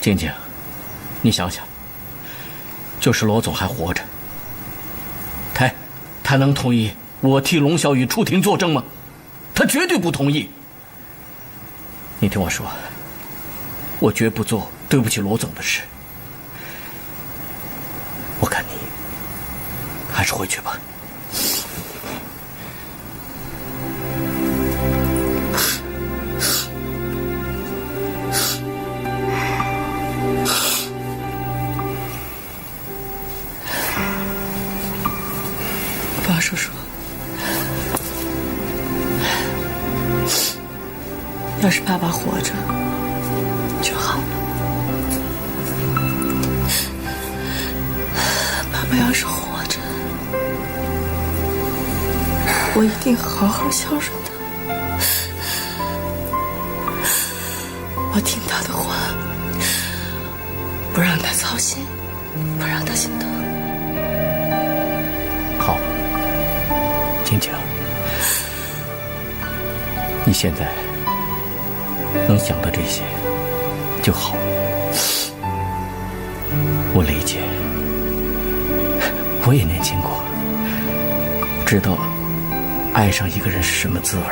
静静，你想想，就是罗总还活着，他能同意我替龙小雨出庭作证吗？他绝对不同意。你听我说，我绝不做对不起罗总的事。我看你还是回去吧。王叔叔，要是爸爸活着就好了。爸爸要是活着，我一定好好孝顺他。我听他的话，不让他操心，不让他心疼。好，静静，你现在能想到这些就好。我理解，我也年轻过，知道爱上一个人是什么滋味。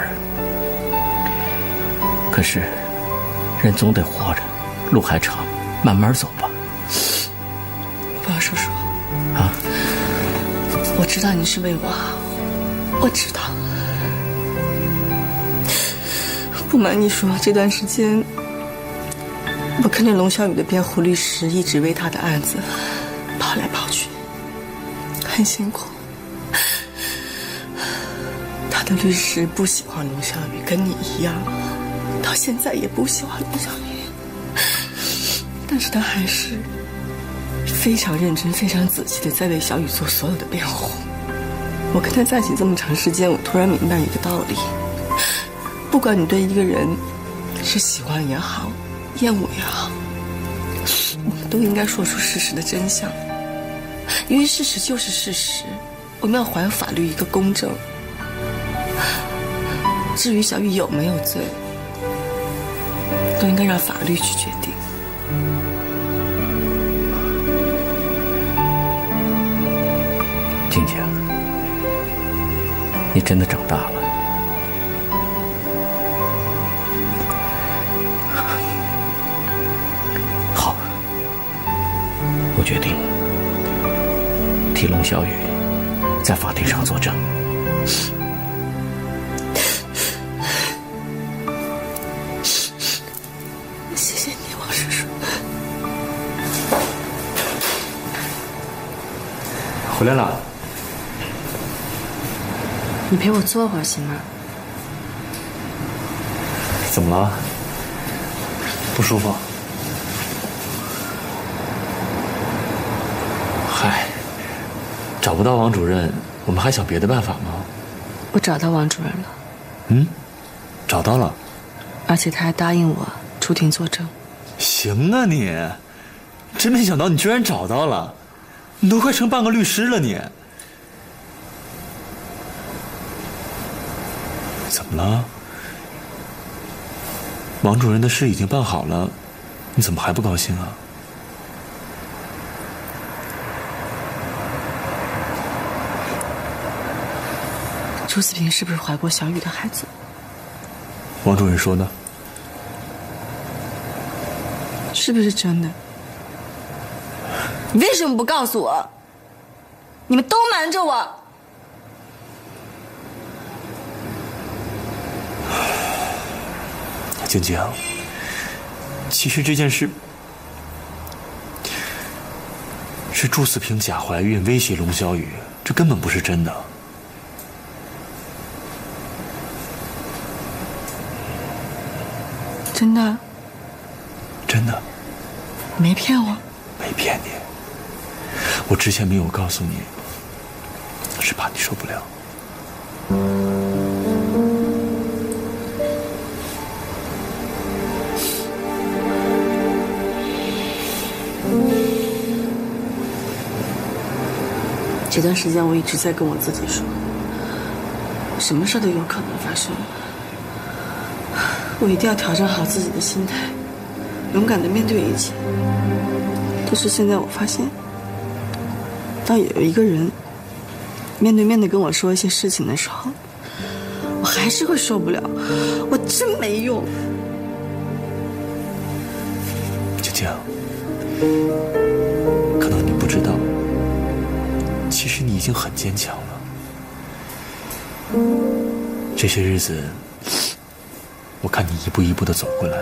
可是人总得活着，路还长，慢慢走吧。王叔叔啊，我知道你是为我好，我知道。不瞒你说，这段时间我跟着龙小雨的辩护律师一直为他的案子跑来跑去，很辛苦。他的律师不喜欢龙小雨，跟你一样，到现在也不喜欢龙小雨，但是他还是非常认真、非常仔细的在为小雨做所有的辩护。我跟他在一起这么长时间，我突然明白一个道理：不管你对一个人是喜欢也好，厌恶也好，我们都应该说出事实的真相，因为事实就是事实，我们要还法律一个公正。至于小雨有没有罪，都应该让法律去决定。静静，你真的长大了。好，我决定替龙小雨在法庭上作证。谢谢你，王叔叔。回来了。你陪我坐会儿行吗？怎么了？不舒服？嗨，找不到王主任，我们还想别的办法吗？我找到王主任了。嗯，找到了。而且他还答应我出庭作证。行啊你，真没想到你居然找到了，你都快成半个律师了你。怎么了？王主任的事已经办好了，你怎么还不高兴啊？朱思平是不是怀过小雨的孩子？王主任说的。是不是真的？你为什么不告诉我？你们都瞒着我。静静，其实这件事是朱思平假怀孕威胁龙小雨，这根本不是真的。真的？真的。没骗我？没骗你。我之前没有告诉你，是怕你受不了。这段时间我一直在跟我自己说，什么事都有可能发生，我一定要调整好自己的心态，勇敢的面对一切。可是现在我发现，当有一个人面对面的跟我说一些事情的时候，我还是会受不了。我真没用。晶晶，可能你不知道，其实你已经很坚强了。这些日子，我看你一步一步的走过来，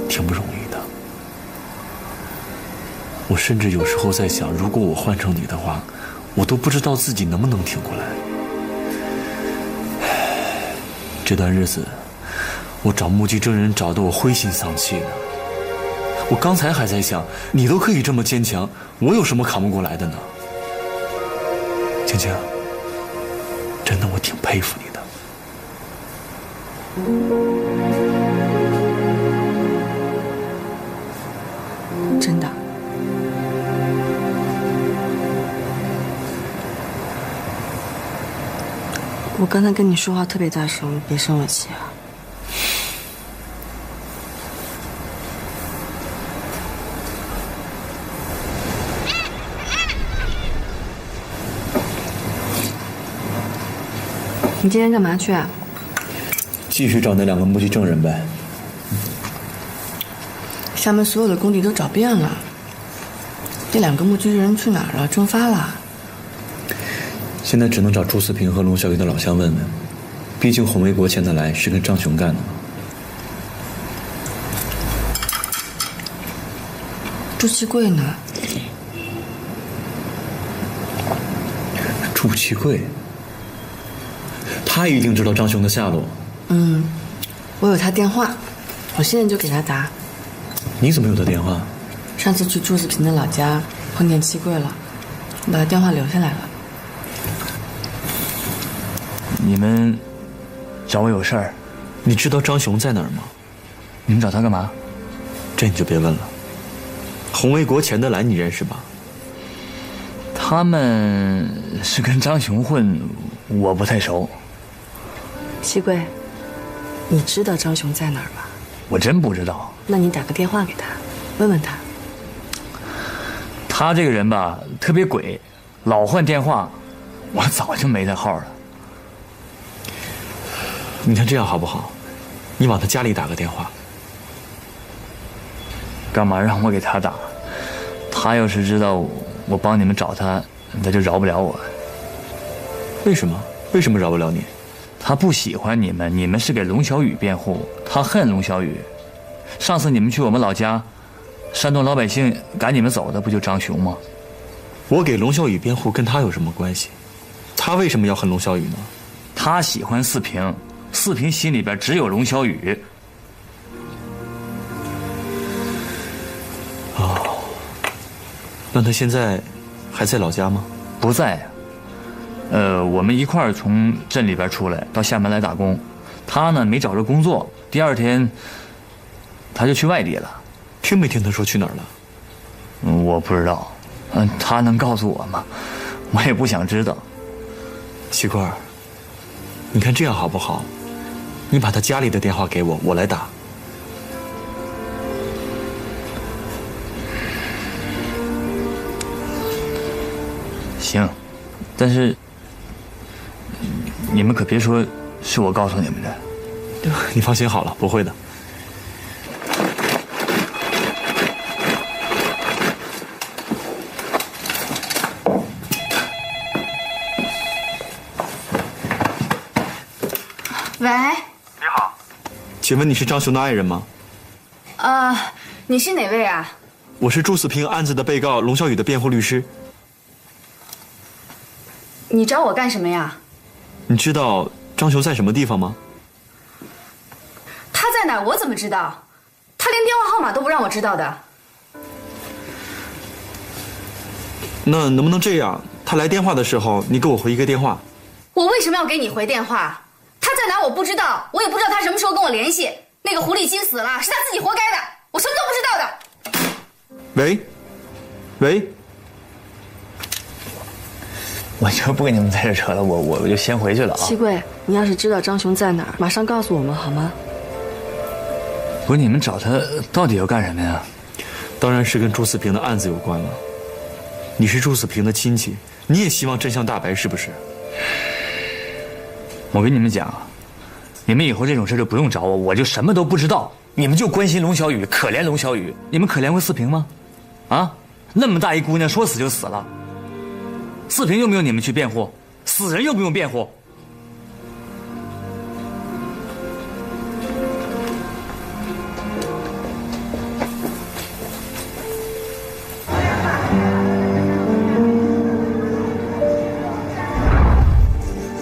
挺不容易的。我甚至有时候在想，如果我换成你的话，我都不知道自己能不能挺过来。这段日子，我找目击证人找得我灰心丧气的。我刚才还在想，你都可以这么坚强，我有什么扛不过来的呢？晶晶，真的我挺佩服你的。真的。我刚才跟你说话特别大声，别生我气啊。你今天干嘛去啊？继续找那2个目击证人呗。厦门所有的工地都找遍了，这2个目击证人去哪儿了？蒸发了。现在只能找朱四平和龙小雨的老乡问问，毕竟洪卫国签的来是跟张雄干的嘛。朱其贵呢？朱其贵，他一定知道张雄的下落。我有他电话，我现在就给他打。你怎么有他电话？上次去朱子平的老家碰见七贵了，我把他电话留下来了。你们找我有事儿？你知道张雄在哪儿吗？你们找他干嘛？这你就别问了。洪卫国、钱德来你认识吧？他们是跟张雄混，我不太熟。七贵，你知道张雄在哪儿吧？我真不知道。那你打个电话给他，问问他。他这个人吧，特别鬼，老换电话，我早就没他号了。你看这样好不好？你往他家里打个电话。干嘛让我给他打？他要是知道我帮你们找他，他就饶不了我。为什么？为什么饶不了你？他不喜欢你们，你们是给龙小雨辩护，他恨龙小雨。上次你们去我们老家，山东老百姓赶你们走的不就张雄吗？我给龙小雨辩护跟他有什么关系？他为什么要恨龙小雨呢？他喜欢四平，四平心里边只有龙小雨。哦，那他现在还在老家吗？不在呀。我们一块儿从镇里边出来到厦门来打工，他呢没找着工作，第2天他就去外地了。听没听他说去哪儿了？我不知道，他能告诉我吗？我也不想知道。七块儿，你看这样好不好？你把他家里的电话给我，我来打。行，但是你们可别说是我告诉你们的。你放心好了，不会的。喂，你好，请问你是张雄的爱人吗？你是哪位啊？我是朱四平案子的被告龙小雨的辩护律师。你找我干什么呀？你知道张雄在什么地方吗？他在哪儿？我怎么知道？他连电话号码都不让我知道的。那能不能这样？他来电话的时候，你给我回一个电话。我为什么要给你回电话？他在哪儿我不知道，我也不知道他什么时候跟我联系。那个狐狸精死了，是他自己活该的，我什么都不知道的。喂，喂。我就不跟你们在这扯了，我就先回去了啊。七贵，你要是知道张雄在哪儿，马上告诉我们好吗？不是你们找他到底要干什么呀？当然是跟朱四平的案子有关了。你是朱四平的亲戚，你也希望真相大白，是不是？我跟你们讲，你们以后这种事就不用找我，我就什么都不知道。你们就关心龙小雨，可怜龙小雨。你们可怜过四平吗？啊，那么大一姑娘，说死就死了。四平又没有你们去辩护，死人又不用辩护。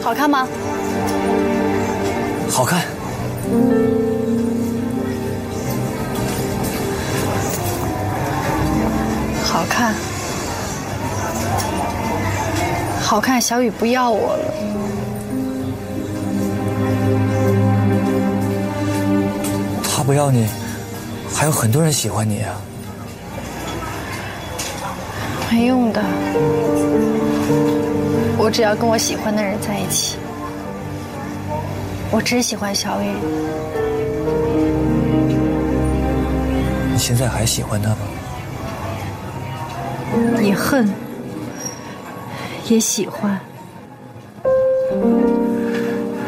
好看吗？好看。好看。好看，小雨不要我了。他不要你，还有很多人喜欢你啊。没用的，我只要跟我喜欢的人在一起。我只喜欢小雨。你现在还喜欢他吗？也恨，也喜欢。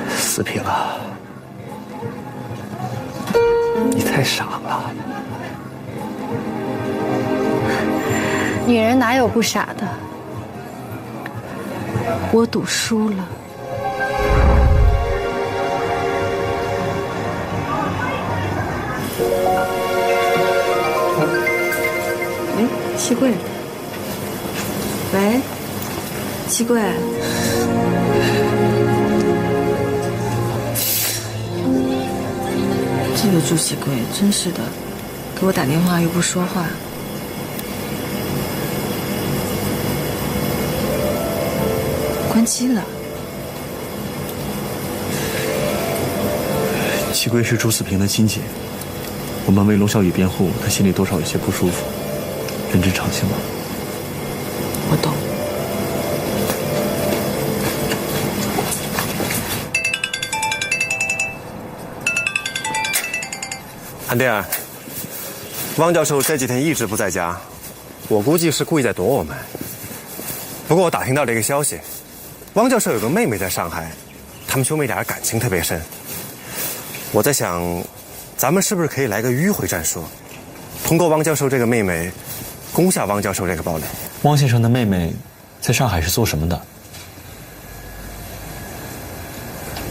四平啊，你太傻了。女人哪有不傻的？我赌输了。哎，七贵。喂，七贵。这个朱喜贵真是的，给我打电话又不说话。关机了。七贵是朱四平的亲戚，我们为龙小雨辩护，他心里多少有些不舒服，人之常情吧。我懂。韩电儿，汪教授这几天一直不在家，我估计是故意在躲我们。不过我打听到这个消息，汪教授有个妹妹在上海，他们兄妹俩感情特别深。我在想，咱们是不是可以来个迂回战术，通过汪教授这个妹妹，攻下汪教授这个堡垒？汪先生的妹妹在上海是做什么的？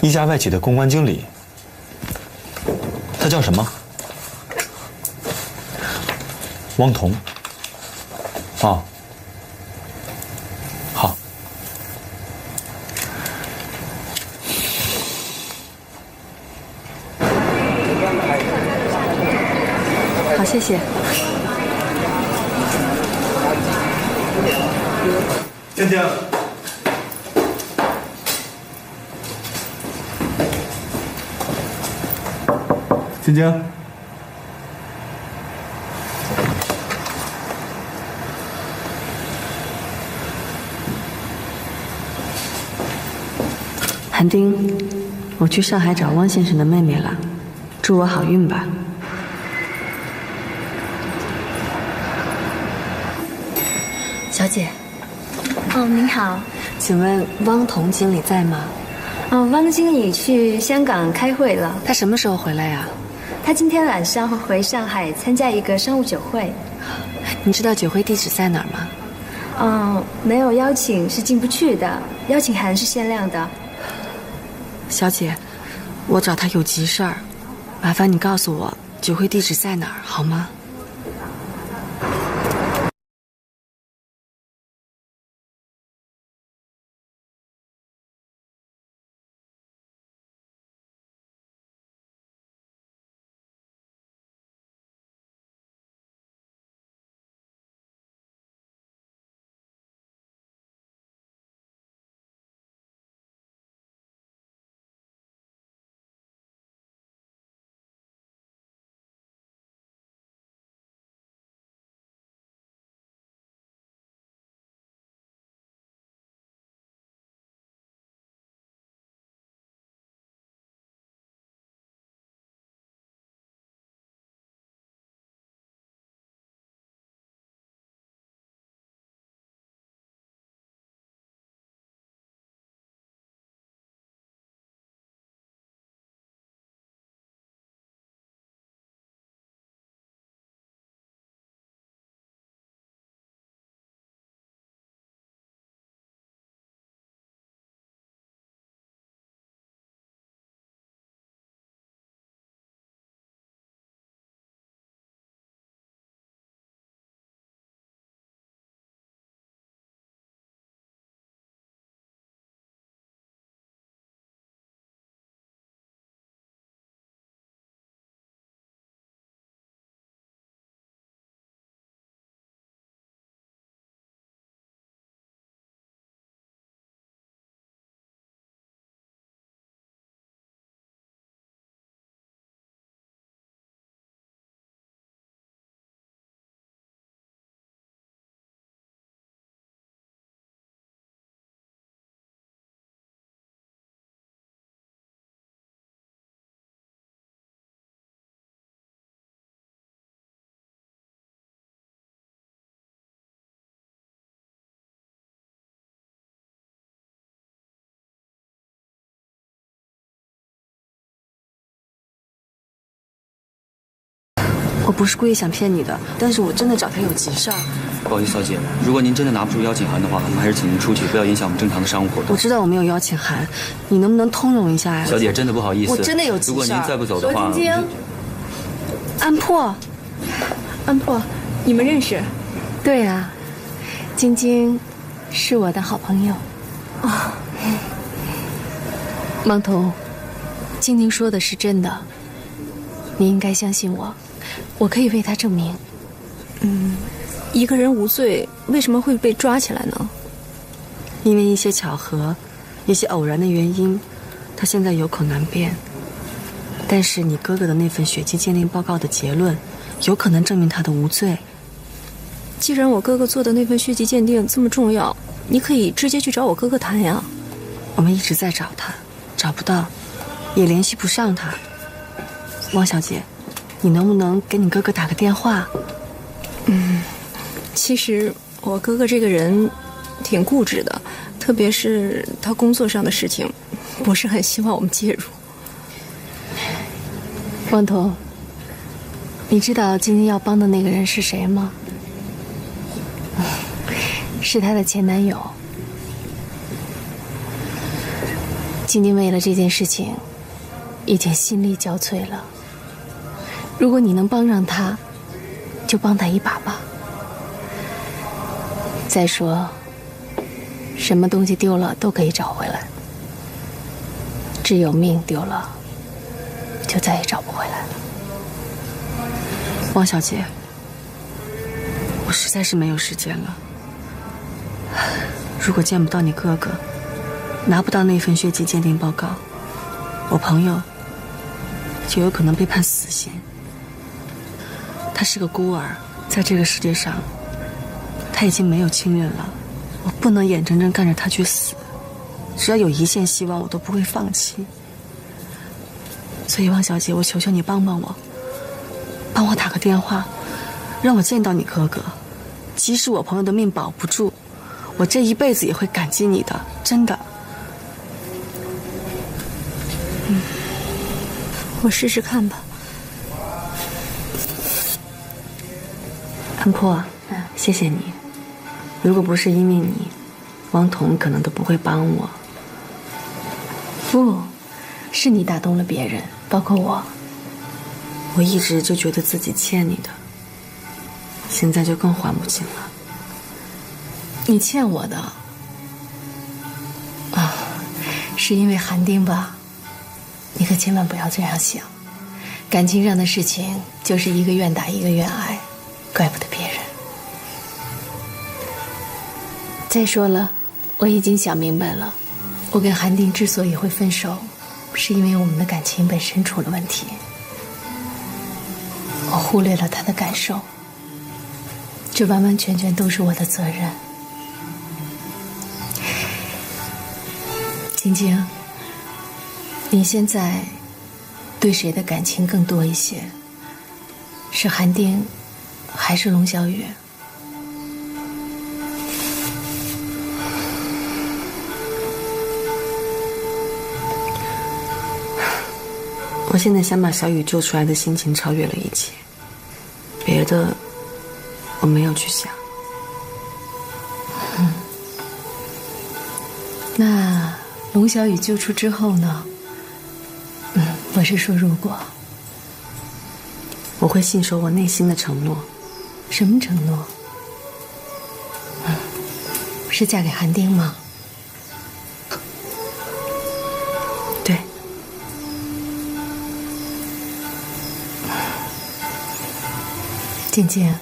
一家外企的公关经理。她叫什么？汪彤。哦。好。好，谢谢。静静。静静。韩丁，我去上海找汪先生的妹妹了，祝我好运吧。小姐。哦，您好。请问汪彤经理在吗？哦，汪经理去香港开会了。他什么时候回来呀？他今天晚上会回上海参加一个商务酒会。你知道酒会地址在哪儿吗？没有邀请是进不去的，邀请函是限量的。小姐，我找他有急事儿，麻烦你告诉我酒会地址在哪儿好吗？我不是故意想骗你的，但是我真的找他有急事儿。不好意思，小姐，如果您真的拿不出邀请函的话，我们还是请您出去，不要影响我们正常的商务活动。我知道我没有邀请函，你能不能通融一下呀？小姐，真的不好意思，我真的有急事儿。如果您再不走的话，罗晶晶，安珀，安珀，你们认识？对啊，晶晶是我的好朋友。哦，芒童，晶晶说的是真的，你应该相信我，我可以为她证明。一个人无罪，为什么会被抓起来呢？因为一些巧合，一些偶然的原因，他现在有口难辩。但是你哥哥的那份血迹鉴定报告的结论，有可能证明他的无罪。既然我哥哥做的那份血迹鉴定这么重要，你可以直接去找我哥哥谈呀。我们一直在找他，找不到，也联系不上他。汪小姐，你能不能给你哥哥打个电话？其实我哥哥这个人挺固执的，特别是他工作上的事情，不是很希望我们介入。汪童，你知道晶晶要帮的那个人是谁吗？是她的前男友。晶晶为了这件事情，已经心力交瘁了。如果你能帮上她，就帮她一把吧。再说，什么东西丢了都可以找回来，只有命丢了，就再也找不回来了。汪小姐，我实在是没有时间了。如果见不到你哥哥，拿不到那份血迹鉴定报告，我朋友就有可能被判死刑。他是个孤儿，在这个世界上他已经没有亲人了，我不能眼睁睁看着他去死，只要有一线希望我都不会放弃。所以汪小姐，我求求你帮帮我，帮我打个电话，让我见到你哥哥。即使我朋友的命保不住，我这一辈子也会感激你的，真的。我试试看吧。安珀，谢谢你。如果不是因为你，汪童可能都不会帮我。不，是你打动了别人，包括我。我一直就觉得自己欠你的，现在就更还不清了。你欠我的啊，是因为韩丁吧？你可千万不要这样想，感情上的事情就是一个愿打一个愿挨，怪不得别人。再说了，我已经想明白了，我跟韩丁之所以会分手，是因为我们的感情本身出了问题，我忽略了他的感受，这完完全全都是我的责任。晶晶，你现在对谁的感情更多一些？是韩丁，还是龙小雨？我现在想把小雨救出来的心情超越了一切，别的我没有去想。那龙小雨救出之后呢？我是说如果。我会信守我内心的承诺。什么承诺？是嫁给韩丁吗？对。晶晶，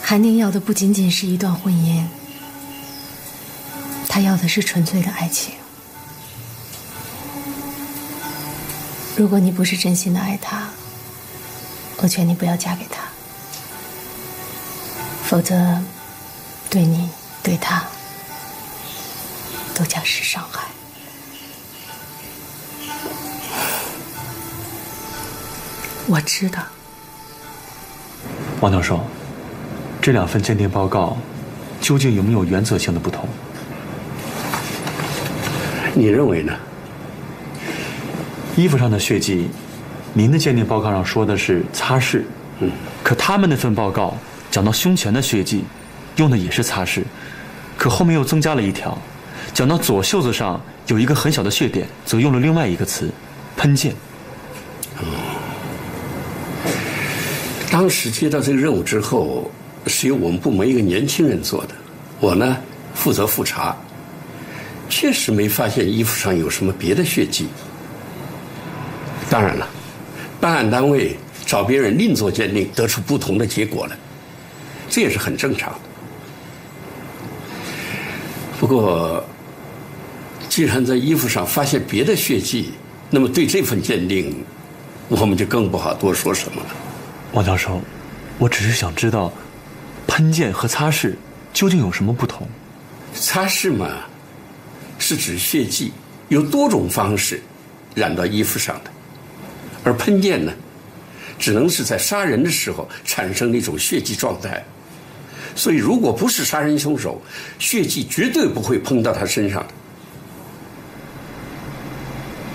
韩丁要的不仅仅是一段婚姻，他要的是纯粹的爱情。如果你不是真心的爱他，我劝你不要嫁给他，否则对你对他都将是伤害。我知道。王教授，这两份鉴定报告究竟有没有原则性的不同？你认为呢？衣服上的血迹您的鉴定报告上说的是擦拭，可他们那份报告讲到胸前的血迹，用的也是擦拭，可后面又增加了一条，讲到左袖子上有一个很小的血点，则用了另外一个词，喷溅。当时接到这个任务之后，是由我们部门一个年轻人做的，我呢负责复查，确实没发现衣服上有什么别的血迹。当然了，办案单位找别人另做鉴定，得出不同的结果来，这也是很正常的。不过，既然在衣服上发现别的血迹，那么对这份鉴定，我们就更不好多说什么了。王教授，我只是想知道，喷溅和擦拭究竟有什么不同？擦拭嘛，是指血迹有多种方式染到衣服上的，而喷溅呢，只能是在杀人的时候产生的一种血迹状态。所以，如果不是杀人凶手，血迹绝对不会喷到他身上的。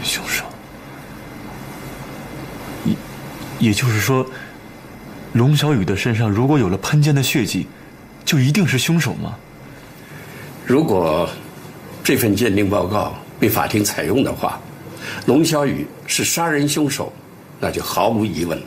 凶手，也就是说，龙小雨的身上如果有了喷溅的血迹，就一定是凶手吗？如果这份鉴定报告被法庭采用的话，龙小雨是杀人凶手，那就毫无疑问了。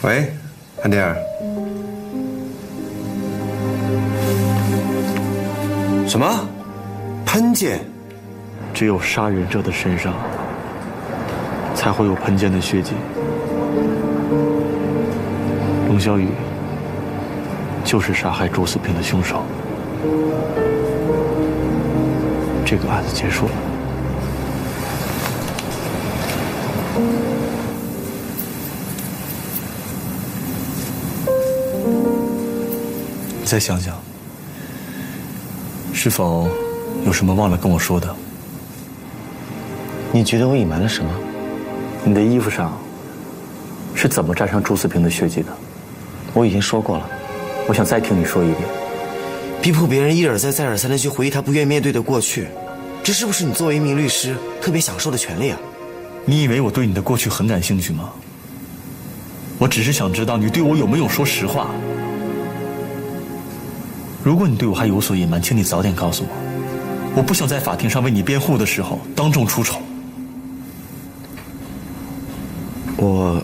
喂，安迪尔。什么？喷溅？只有杀人者的身上才会有喷溅的血迹。龙小雨就是杀害朱思平的凶手。这个案子结束了。你再想想，是否有什么忘了跟我说的？你觉得我隐瞒了什么？你的衣服上是怎么沾上朱思平的血迹的？我已经说过了，我想再听你说一遍。逼迫别人一而再再而三的去回忆他不愿面对的过去，这是不是你作为一名律师特别享受的权利啊？你以为我对你的过去很感兴趣吗？我只是想知道你对我有没有说实话。如果你对我还有所隐瞒，请你早点告诉我，我不想在法庭上为你辩护的时候当众出丑。我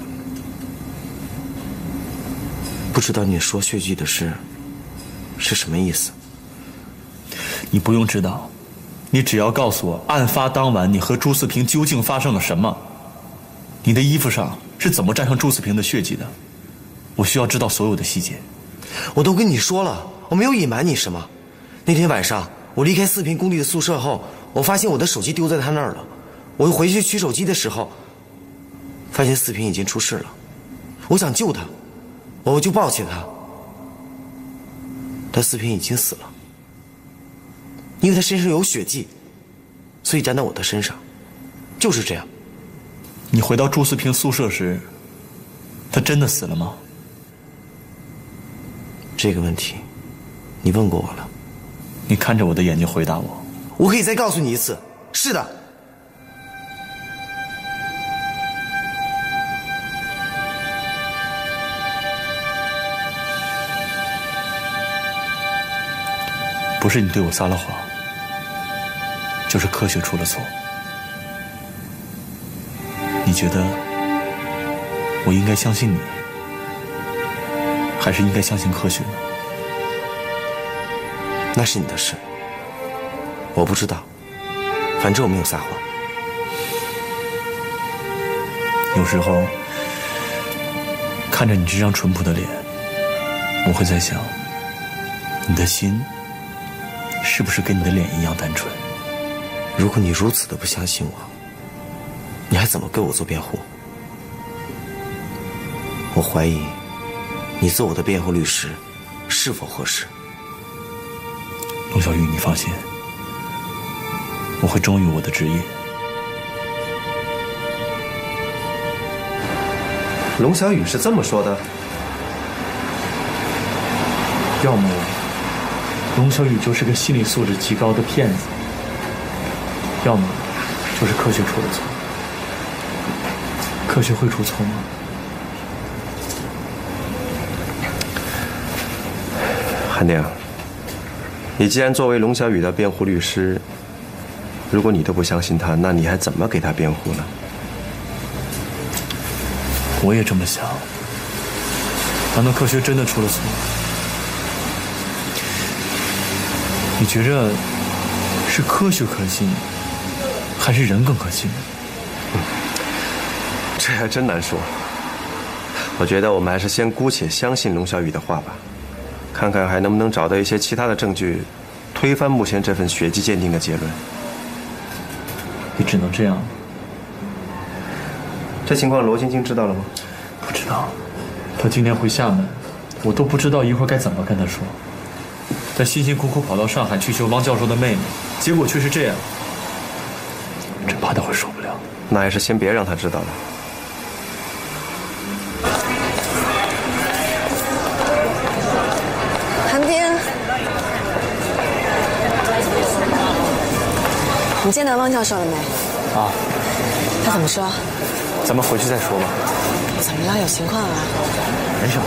不知道你说血迹的事是什么意思。你不用知道，你只要告诉我案发当晚你和朱思平究竟发生了什么，你的衣服上是怎么沾上朱思平的血迹的，我需要知道所有的细节。我都跟你说了，我没有隐瞒你什么。那天晚上我离开四平工地的宿舍后，我发现我的手机丢在他那儿了。我回去取手机的时候，发现四平已经出事了。我想救他，我就抱起他，但四平已经死了。因为他身上有血迹，所以沾到我的身上，就是这样。你回到朱思平宿舍时，他真的死了吗？这个问题你问过我了。你看着我的眼睛回答我。我可以再告诉你一次，是的。不是你对我撒了谎，就是科学出了错。你觉得我应该相信你，还是应该相信科学呢？那是你的事，我不知道，反正我没有撒谎。有时候看着你这张淳朴的脸，我会在想，你的心是不是跟你的脸一样单纯？如果你如此的不相信我，你还怎么给我做辩护？我怀疑你做我的辩护律师是否合适。龙小雨，你放心，我会忠于我的职业。龙小雨是这么说的。要么龙小雨就是个心理素质极高的骗子，要么就是科学出了错。科学会出错吗？韩丁，你既然作为龙小雨的辩护律师，如果你都不相信他，那你还怎么给他辩护呢？我也这么想。难道科学真的出了错？你觉着是科学可信，还是人更可信？这还真难说。我觉得我们还是先姑且相信龙小雨的话吧，看看还能不能找到一些其他的证据，推翻目前这份血迹鉴定的结论。也只能这样。这情况罗晶晶知道了吗？不知道，他今天回厦门，我都不知道一会儿该怎么跟他说。他辛辛苦苦跑到上海去救汪教授的妹妹，结果却是这样，真怕他会受不了。那还是先别让他知道了。韩丁，你见到汪教授了没？啊，他怎么说？咱们回去再说吧。怎么了？有情况啊？没什么。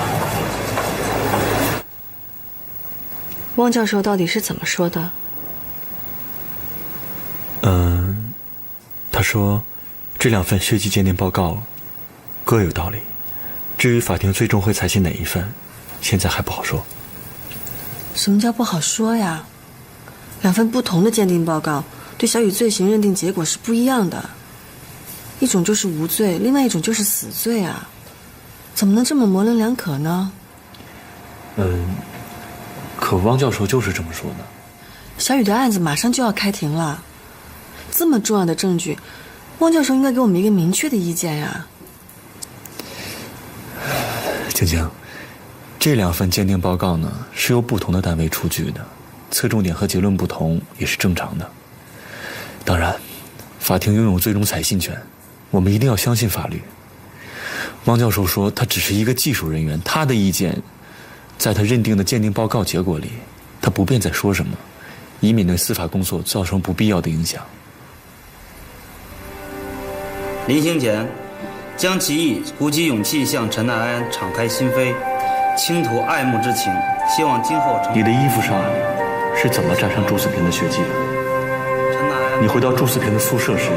汪教授到底是怎么说的？他说，这2份血迹鉴定报告各有道理，至于法庭最终会采信哪一份，现在还不好说。什么叫不好说呀？2份不同的鉴定报告对小雨罪行认定结果是不一样的，一种就是无罪，另外一种就是死罪啊，怎么能这么模棱两可呢？可汪教授就是这么说的。小雨的案子马上就要开庭了，这么重要的证据，汪教授应该给我们一个明确的意见呀。晶晶，这2份鉴定报告呢，是由不同的单位出具的，侧重点和结论不同也是正常的。当然，法庭拥有最终采信权，我们一定要相信法律。汪教授说他只是一个技术人员，他的意见在他认定的鉴定报告结果里，他不便再说什么，以免对司法工作造成不必要的影响。临行前，将其意鼓起勇气向陈乃安敞开心扉，倾吐爱慕之情，希望今后你的衣服上是怎么沾上朱四平的血迹的？你回到朱四平的宿舍时，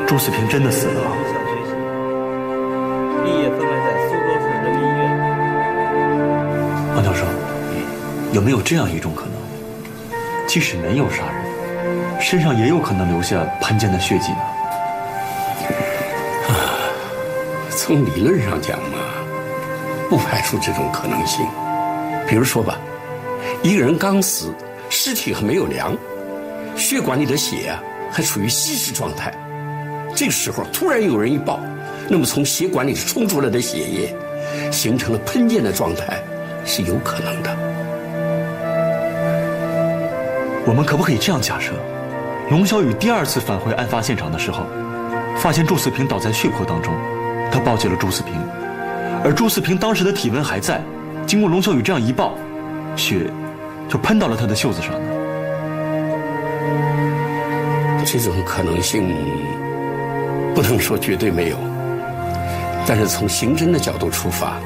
朱四平真的死了。毕业分为在苏州市人民医院。汪教授，有没有这样一种可能，即使没有杀人，身上也有可能留下潘坚的血迹呢？从理论上讲嘛，不排除这种可能性。比如说吧，一个人刚死，尸体还没有凉，血管里的血啊还处于稀释状态，这个时候突然有人一抱，那么从血管里冲出来的血液形成了喷溅的状态，是有可能的。我们可不可以这样假设，龙小雨第2次返回案发现场的时候，发现朱四平倒在血泊当中，他抱起了朱四平，而朱四平当时的体温还在，经过龙小雨这样一抱，血就喷到了他的袖子上呢？这种可能性不能说绝对没有，但是从刑侦的角度出发，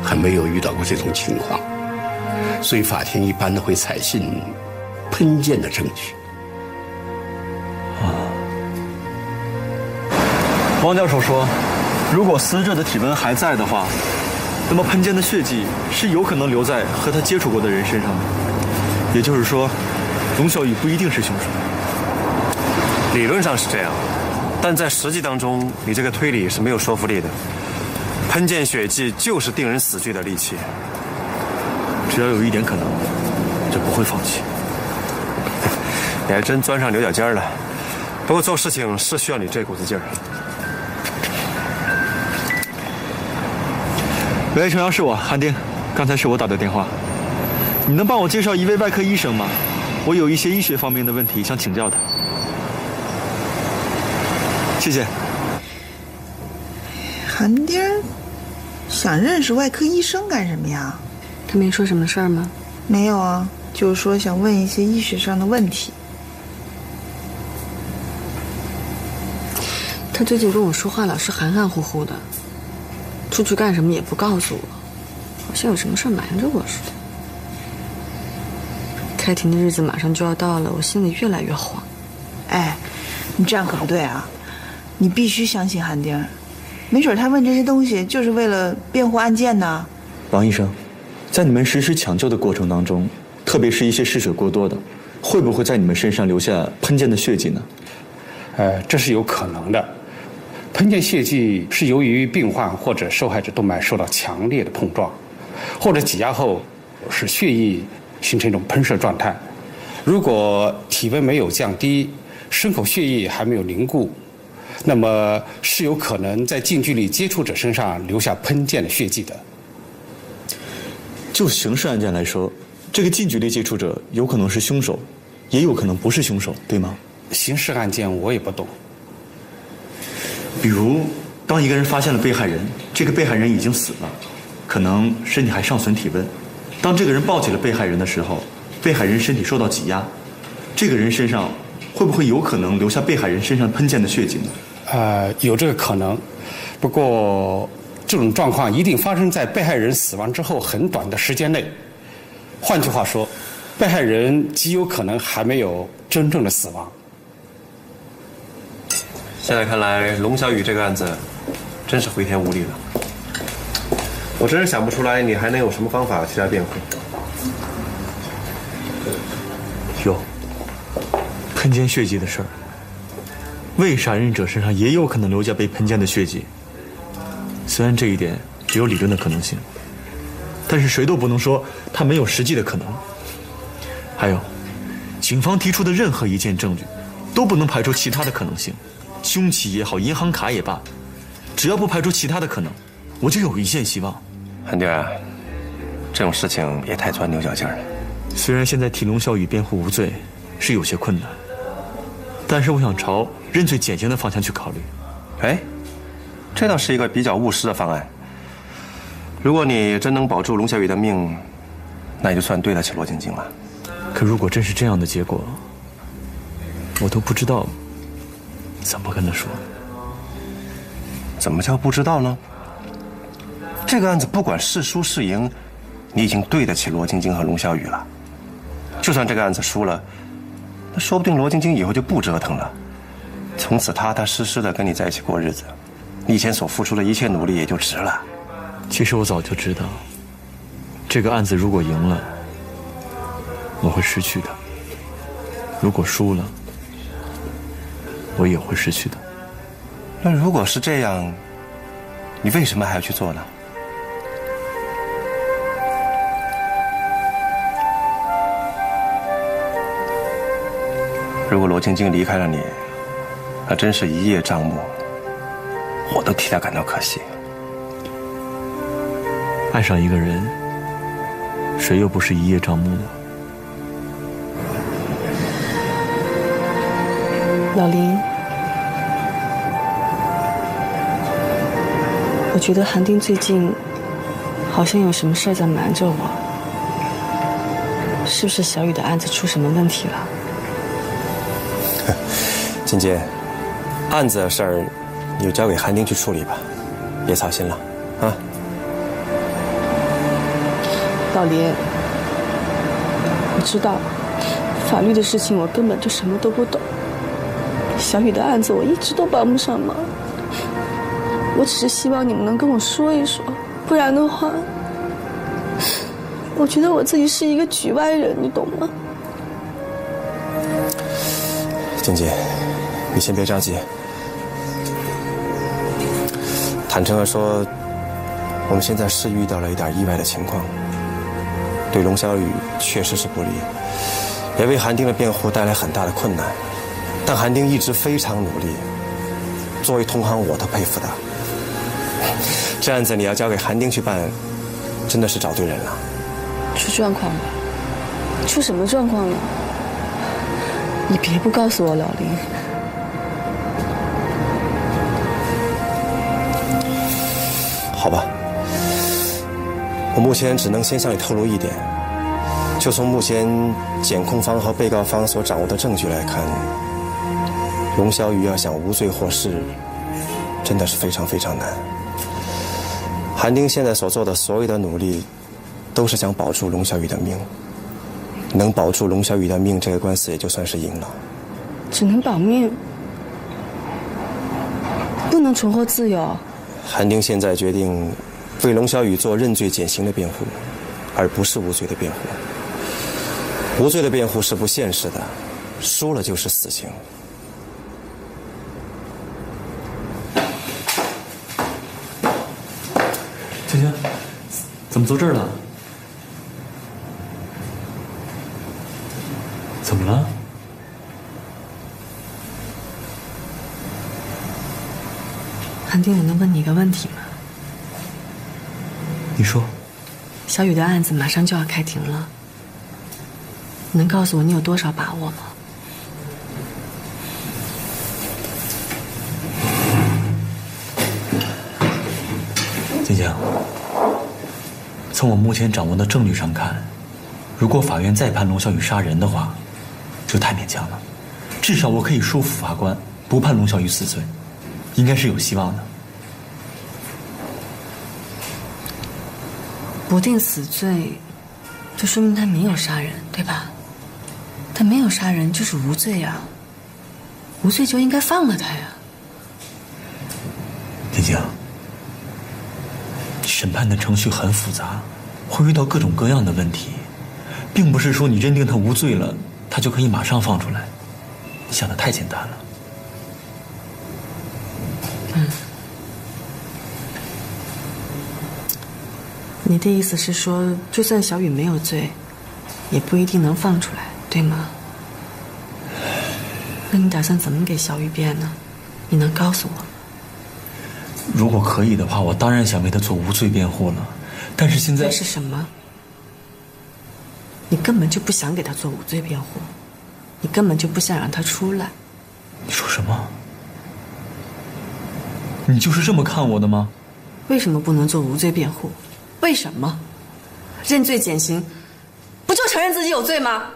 还没有遇到过这种情况，所以法庭一般都会采信喷溅的证据。汪教授说，如果死者的体温还在的话，那么喷溅的血迹是有可能留在和他接触过的人身上的。也就是说，龙小雨不一定是凶手。理论上是这样，但在实际当中，你这个推理是没有说服力的。喷溅血迹就是定人死罪的利器。只要有一点可能，就不会放弃。你还真钻上牛角尖了。不过做事情是需要你这股子劲儿。喂，程阳，是我，韩丁，刚才是我打的电话。你能帮我介绍一位外科医生吗？我有一些医学方面的问题想请教他。谢谢。韩丁想认识外科医生干什么呀？他没说什么事儿吗？没有啊，就是说想问一些医学上的问题。他最近跟我说话老是含含糊糊的，出去干什么也不告诉我，好像有什么事瞒着我似的。开庭的日子马上就要到了，我心里越来越慌。哎，你这样可不对啊！你必须相信韩丁，没准他问这些东西就是为了辩护案件呢。王医生，在你们实施抢救的过程当中，特别是一些失血过多的，会不会在你们身上留下喷溅的血迹呢？这是有可能的。喷溅血迹是由于病患或者受害者动脉受到强烈的碰撞，或者挤压后使血液形成一种喷射状态。如果体温没有降低，伤口血液还没有凝固，那么是有可能在近距离接触者身上留下喷溅的血迹的。就刑事案件来说，这个近距离接触者有可能是凶手，也有可能不是凶手，对吗？刑事案件我也不懂。比如，当一个人发现了被害人，这个被害人已经死了，可能身体还尚存体温。当这个人抱起了被害人的时候，被害人身体受到挤压，这个人身上会不会有可能留下被害人身上喷溅的血迹呢？有这个可能，不过这种状况一定发生在被害人死亡之后很短的时间内。换句话说，被害人极有可能还没有真正的死亡。现在看来，龙小雨这个案子真是回天无力了。我真是想不出来，你还能有什么方法替他辩护？有喷溅血迹的事儿，未杀人者身上也有可能留下被喷溅的血迹。虽然这一点只有理论的可能性，但是谁都不能说它没有实际的可能。还有，警方提出的任何一件证据，都不能排除其他的可能性。凶器也好，银行卡也罢，只要不排除其他的可能，我就有一线希望。韩丁啊，这种事情也太钻牛角尖了。虽然现在替龙小雨辩护无罪是有些困难，但是我想朝认罪减刑的方向去考虑。哎，这倒是一个比较务实的方案。如果你真能保住龙小雨的命，那也就算对得起罗晶晶了。可如果真是这样的结果，我都不知道怎么跟他说。怎么叫不知道呢？这个案子不管是输是赢，你已经对得起罗晶晶和龙小雨了。就算这个案子输了，那说不定罗晶晶以后就不折腾了，从此踏踏实实的跟你在一起过日子，你以前所付出的一切努力也就值了。其实我早就知道，这个案子如果赢了，我会失去的；如果输了，我也会失去的。那如果是这样，你为什么还要去做呢？如果罗晶晶离开了你，那真是一叶障目，我都替她感到可惜。爱上一个人，谁又不是一叶障目呢？老林，我觉得韩丁最近好像有什么事在瞒着我，是不是小雨的案子出什么问题了？金姐，案子的事儿你就交给韩丁去处理吧，别操心了啊。老林，我知道法律的事情我根本就什么都不懂，小雨的案子我一直都帮不上忙，我只是希望你们能跟我说一说，不然的话，我觉得我自己是一个局外人，你懂吗？金姐，你先别着急。坦诚地说，我们现在是遇到了一点意外的情况，对龙小雨确实是不利，也为韩丁的辩护带来很大的困难。但韩丁一直非常努力，作为同行我都佩服他。这案子你要交给韩丁去办，真的是找对人了。出状况了？出什么状况了？你别不告诉我，老林。好吧，我目前只能先向你透露一点，就从目前检控方和被告方所掌握的证据来看，龙小雨要想无罪获释，真的是非常非常难。韩丁现在所做的所有的努力，都是想保住龙小雨的命。能保住龙小雨的命，这个官司也就算是赢了。只能保命，不能重获自由。韩丁现在决定为龙小雨做认罪减刑的辩护，而不是无罪的辩护。无罪的辩护是不现实的，输了就是死刑。青青，怎么坐这儿了？怎么了？韩丁，我能问你一个问题吗？你说。小雨的案子马上就要开庭了，你能告诉我你有多少把握吗？青青，从我目前掌握的证据上看，如果法院再判龙小雨杀人的话，就太勉强了。至少我可以说服法官不判龙小雨死罪，应该是有希望的。不定死罪，就说明他没有杀人，对吧？他没有杀人就是无罪啊，无罪就应该放了他呀。青青，审判的程序很复杂，会遇到各种各样的问题，并不是说你认定他无罪了，他就可以马上放出来。你想的太简单了。你的意思是说，就算小雨没有罪，也不一定能放出来，对吗？那你打算怎么给小雨辩呢？你能告诉我吗？如果可以的话，我当然想为他做无罪辩护了。但是现在是什么？你根本就不想给他做无罪辩护，你根本就不想让他出来。你说什么？你就是这么看我的吗？为什么不能做无罪辩护？为什么？认罪减刑，不就承认自己有罪吗？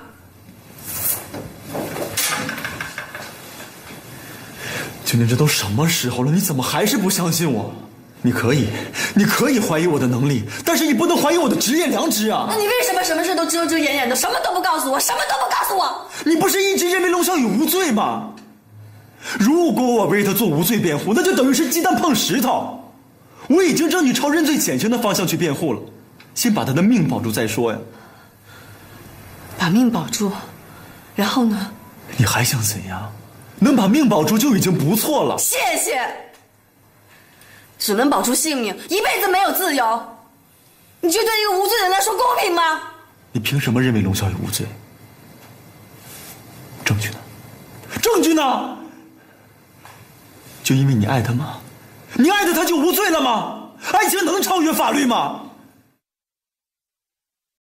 青青，这都什么时候了，你怎么还是不相信我？你可以怀疑我的能力，但是你不能怀疑我的职业良知啊！那你为什么什么事都遮遮掩掩的，什么都不告诉我，什么都不告诉我？你不是一直认为龙小雨无罪吗？如果我为他做无罪辩护，那就等于是鸡蛋碰石头。我已经争取朝认罪减刑的方向去辩护了，先把他的命保住再说呀。把命保住，然后呢？你还想怎样？能把命保住就已经不错了。谢谢。只能保住性命，一辈子没有自由，你就对一个无罪的人来说公平吗？你凭什么认为龙小雨无罪？证据呢？证据呢？就因为你爱他吗？你爱他，他就无罪了吗？爱情能超越法律吗？